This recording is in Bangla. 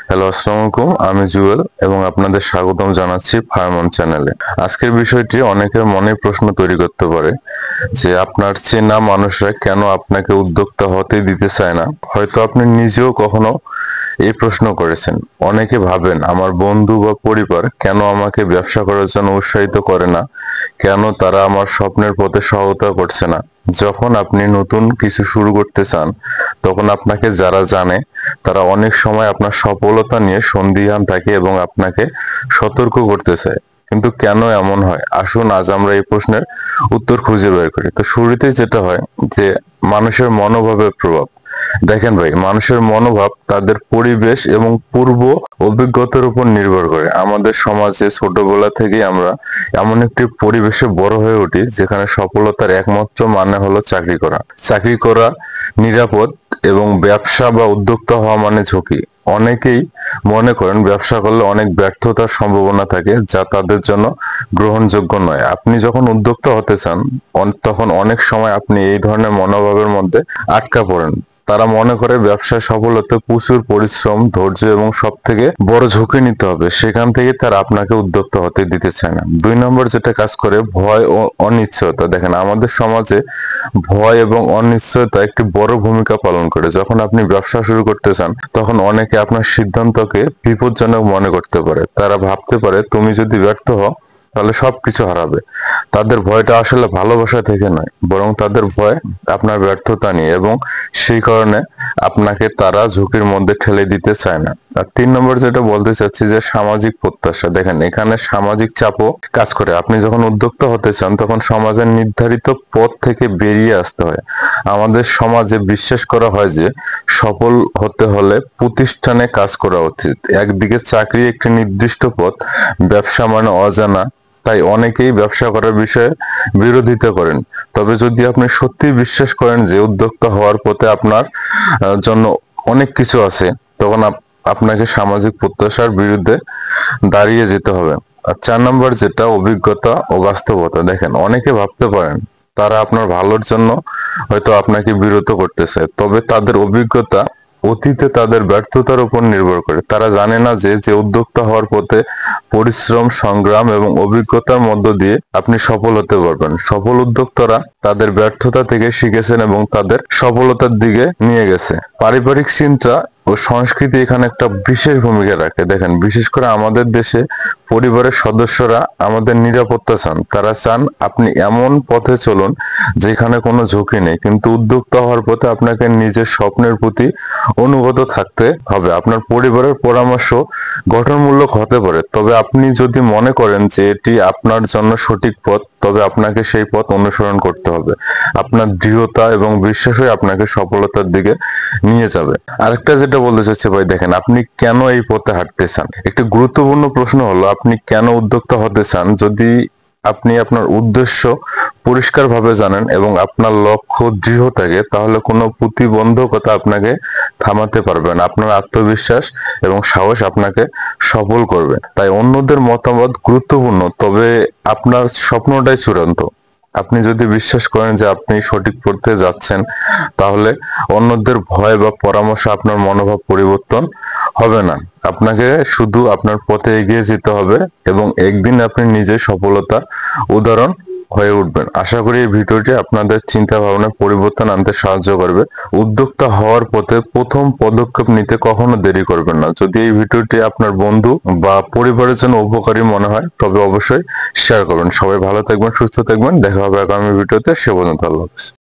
হ্যালো, আসসালামু আলাইকুম। আমি জুয়েল এবং আপনাদের স্বাগতম জানাচ্ছি ফার্ম অন চ্যানেলে। আজকের বিষয়টি অনেকের মনে প্রশ্ন তৈরি করতে পারে যে আপনার চেনা মানুষরা কেন আপনাকে উদ্যোক্তা হতে দিতে চায় না। হয়তো আপনি নিজেও কখনো এই প্রশ্ন করেছেন। অনেকে ভাবেন আমার বন্ধু বা পরিবার কেন আমাকে ব্যবসা করার জন্য উৎসাহিত করে না, কেন তারা আমার স্বপ্নের পথে সহায়তা করছে না। যখন আপনি নতুন কিছু শুরু করতে চান তখন আপনাকে যারা জানে তারা অনেক সময় আপনার সফলতা নিয়ে সন্দিহান থাকে এবং আপনাকে সতর্ক করতে চায়। কিন্তু কেন এমন হয়, আসুন আজ আমরা এই প্রশ্নের উত্তর খুঁজে বের করি। তো শুরুতেই যেটা হয় যে মানুষের মনোভাবের প্রভাব। দেখেন ভাই, মানুষের মনোভাব তাদের পরিবেশ এবং পূর্ব অভিজ্ঞতার উপর নির্ভর করে। আমাদের সমাজে ছোটবেলা থেকেই আমরা এমন একটি পরিবেশে বড় হয়ে উঠি যেখানে সফলতার একমাত্র মানে হলো চাকরি করা। চাকরি করা নিরাপদ এবং ব্যবসা বা উদ্যোক্তা হওয়া মানে ঝুঁকি। অনেকেই মনে করেন ব্যবসা করলে অনেক ব্যর্থতার সম্ভাবনা থাকে যা তাদের জন্য গ্রহণযোগ্য নয়। আপনি যখন উদ্যোক্তা হতে চান তখন অনেক সময় আপনি এই ধরনের মনোভাবের মধ্যে আটকা পড়েন। তারা মনে করে ব্যবসায় সফল হতে প্রচুর পরিশ্রম, ধৈর্য এবং সব থেকে বড় ঝুঁকি নিতে হবে। সেখান থেকে তারা আপনাকে উদ্যোক্তা হতে দিতে চায় না। 2 নম্বর যেটা কাজ করে, ভয় ও অনিশ্চয়তা। দেখেন, আমাদের সমাজে ভয় এবং অনিশ্চয়তা একটি বড় ভূমিকা পালন করে। যখন আপনি ব্যবসা শুরু করতে চান তখন অনেকে আপনার সিদ্ধান্তকে বিপজ্জনক মনে করতে পারে। তারা ভাবতে পারে তুমি যদি ব্যর্থ হও তাহলে সবকিছু হারাবে। তাদের ভয়টা আসলে ভালোবাসা থেকে নয়, বরং তাদের ভয় আপনার ব্যর্থতা নিয়ে, এবং সেই কারণে আপনাকে তারা ঝুঁকির মধ্যে ঠেলে দিতে চায় না। আর 3 নম্বর যেটা বলতে চাচ্ছি যে সামাজিক প্রত্যাশা। দেখেন, এখানে সামাজিক চাপও কাজ করে। আপনি যখন উদ্যোক্তা হতে চান তখন সমাজের নির্ধারিত পথ থেকে বেরিয়ে আসতে হয়। আমাদের সমাজে বিশ্বাস করা হয় যে সফল হতে হলে প্রতিষ্ঠানে কাজ করা উচিত। একদিকে চাকরি একটি নির্দিষ্ট পথ, ব্যবসা মানে অজানা, তাই অনেকেই ব্যবসা করার বিষয়ে বিরোধিতা করেন। তবে যদি আপনি সত্যিই বিশ্বাস করেন যে উদ্যোক্তা হওয়ার পথে আপনার জন্য অনেক কিছু আছে, তখন আপনাকে সামাজিক প্রত্যাশার বিরুদ্ধে দাঁড়িয়ে যেতে হবে। আর 4 নম্বর যেটা, অভিজ্ঞতা ও বাস্তবতা। দেখেন, অনেকে ভাবতে পারেন তারা আপনার ভালোর জন্য হয়তো আপনাকে বিরত করতেছে, তবে তাদের অভিজ্ঞতা অতীতে তাদের ব্যর্থতার উপর নির্ভর করে। তারা জানে না যে যে উদ্যোক্তা হওয়ার পথে পরিশ্রম, সংগ্রাম এবং অভিজ্ঞতার মধ্য দিয়ে আপনি সফল হতে পারবেন। সফল উদ্যোক্তারা তাদের ব্যর্থতা থেকে শিখেছেন এবং তাদের সফলতার দিকে নিয়ে গেছে। পারিবারিক চিন্তা ও সংস্কৃতি এখানে একটা বিশেষ ভূমিকা রাখে। দেখেন, বিশেষ করে আমাদের দেশে পরিবারের সদস্যরা আমাদের নিরাপত্তা চান। তারা চান আপনি এমন পথে চলুন যেখানে কোনো ঝুঁকি নেই, কিন্তু উদ্যোক্তা হওয়ার পথে আপনাকে নিজের স্বপ্নের প্রতি অনুগত থাকতে হবে। আপনার পরিবারের পরামর্শ গঠনমূলক হতে পারে, তবে আপনি যদি মনে করেন যে এটি আপনার জন্য সঠিক পথ, তবে আপনাকে সেই পথ অনুসরণ করতে হবে। আপনার দৃঢ়তা এবং বিশ্বাসই আপনাকে সফলতার দিকে নিয়ে যাবে। আরেকটা যেটা বলতে চাচ্ছি ভাই, দেখেন, আপনি কেন এই পথে হাঁটতে চান? একটি গুরুত্বপূর্ণ প্রশ্ন হলো আপনি কেন উদ্যোক্তা হতে চান। যদি আপনি আপনার উদ্দেশ্য পরিষ্কারভাবে জানেন এবং আপনার লক্ষ্য দৃঢ় থাকে, তাহলে কোনো প্রতিবন্ধকতা আপনাকে থামাতে পারবে না। আপনার আত্মবিশ্বাস এবং সাহস আপনাকে সফল করবে। তাই অন্যদের মতামত গুরুত্বপূর্ণ, তবে আপনার স্বপ্নটাই চূড়ান্ত। আপনি যদি বিশ্বাস করেন যে আপনি সঠিক পথে যাচ্ছেন, তাহলে অন্যদের ভয় বা পরামর্শ আপনার মনোভাব পরিবর্তন হবে না। আপনাকে শুধু আপনার পথে এগিয়ে যেতে হবে এবং একদিন আপনি নিজেই সফলতার উদাহরণ হয়ে উঠবেন। আশা করি এই ভিডিওটি আপনাদের চিন্তা ভাবনায় পরিবর্তন আনতে সাহায্য করবে। উদ্যোক্তা হওয়ার পথে প্রথম পদক্ষেপ নিতে কখনো দেরি করবেন না। যদি এই ভিডিওটি আপনার বন্ধু বা পরিবারের জন্য উপকারী মনে হয় তবে অবশ্যই শেয়ার করবেন। সবাই ভালো থাকবেন, সুস্থ থাকবেন। দেখা হবে আগামী ভিডিওতে। সে পর্যন্ত আল্লাহ হাফেজ।